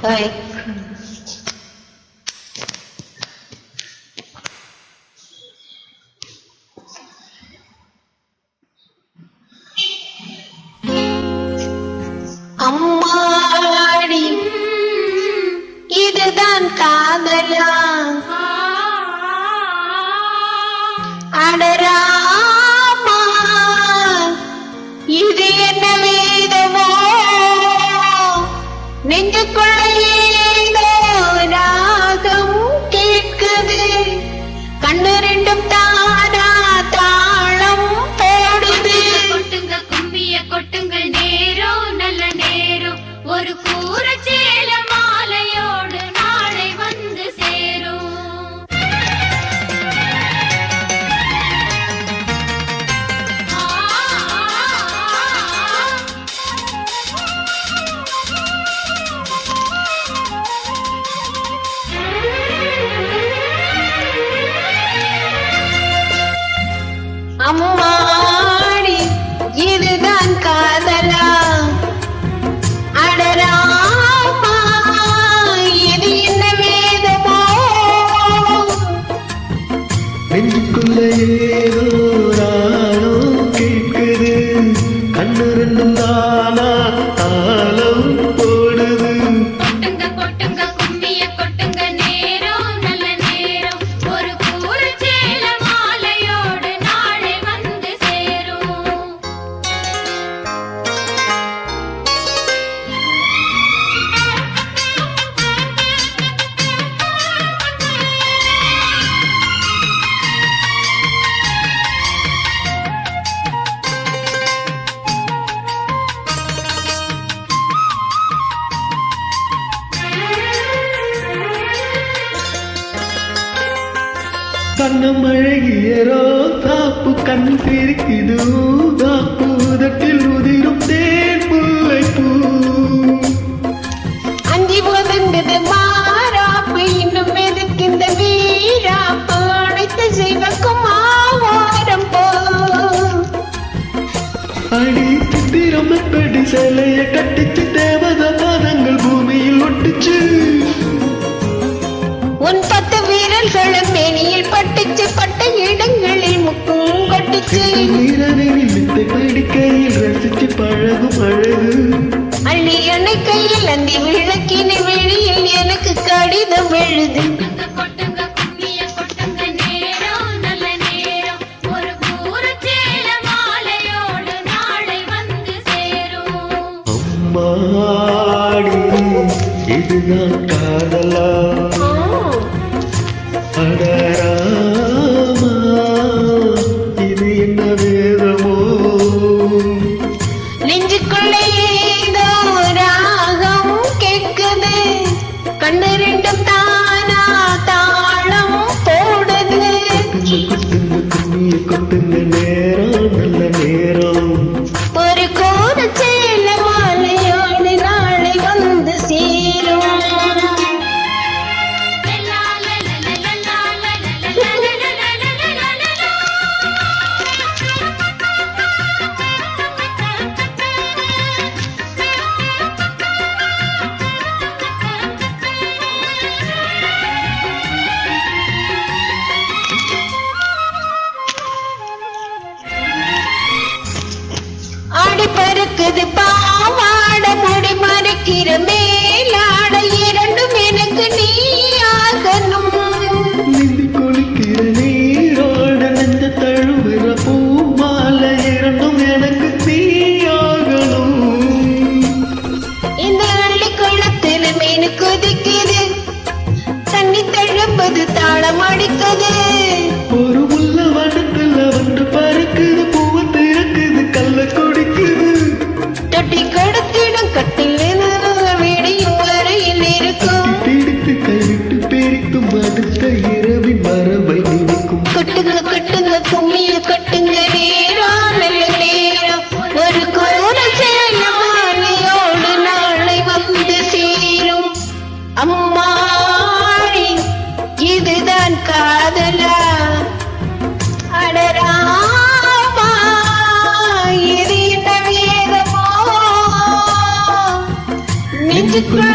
Bye. அம்மாடி இதுதான் காதலா அடராமா இது என்ன வேதமோ நெஞ்சுக்குள்ள ஏதோ ராகம் கேட்குது கண்ணு ரெண்டும் தானா தாளம் போடுது கொட்டுங்க கும்மிய கொட்டுங்க நேரம் நல்ல நேரம் ஒரு கூற சேல மாலையோடு நாளை வந்து சேரும் அம்மாடி இதுதான் காதலா அடராமா இது என்ன வேதமோ நெஞ்சுக்குள்ள ஏதோ ராகம் கேட்குது கண்ணு ரெண்டும் தானா தாளம் போடுது கொட்டுங்க கொட்டுங்க கும்மிய கொட்டுங்க நேரம் நல்ல நேரம் ஒரு கூற சேல மாலையோடு நாளை வந்து சேரும் கண்ணம் அழகியரோ தாப்பு கண் பிரிக்குது தாப்பு உதட்டில் உதிரும் தேன் புல்லை பூ அஞ்சி ஒதுங்குது மாறாப்பு இன்னும் எதுக்கு இந்த வீராப்பு அனைத்து செய்வக்கும் ஆவாரம் போ அடி சித்திரம் எப்படி சிலைய கட்டிச்சு தேவத பாதங்கள் பூமியில் ஒட்டுச்சு உன் 10 வீரர்களும் மேனியில் பட்டுச்சு பட்ட இடங்களில் முக்கும் கொட்டுச்சு வீரனின் வித்தை படிக்கையில் ரசிச்சு பழகும் அழகு அள்ளி அணைக்கையில் அந்தி விளக்கின வெளியில் எனக்கு கடிதம் எழுது கொட்டுங்க கும்மிய கொட்டுங்க நேரம் நல்ல நேரம் ஒரு கூற சேல மாலையோடு நாளை வந்து சேரும் அம்மாடி இதுதான் காதலா அடராமா இது என்ன வேதமோ நெஞ்சுக்குள்ளே ஏதோ ராகம் கேட்குது கண்ணு ரெண்டும் தானா தாளம் போடுது கொட்டுங்க கும்மிய கொட்டுங்க நேரம் நல்ல நேரம் ஒரு கோர சேல மாலையோடு நாளை வந்து சேரும் நெஞ்சுக்குள்ள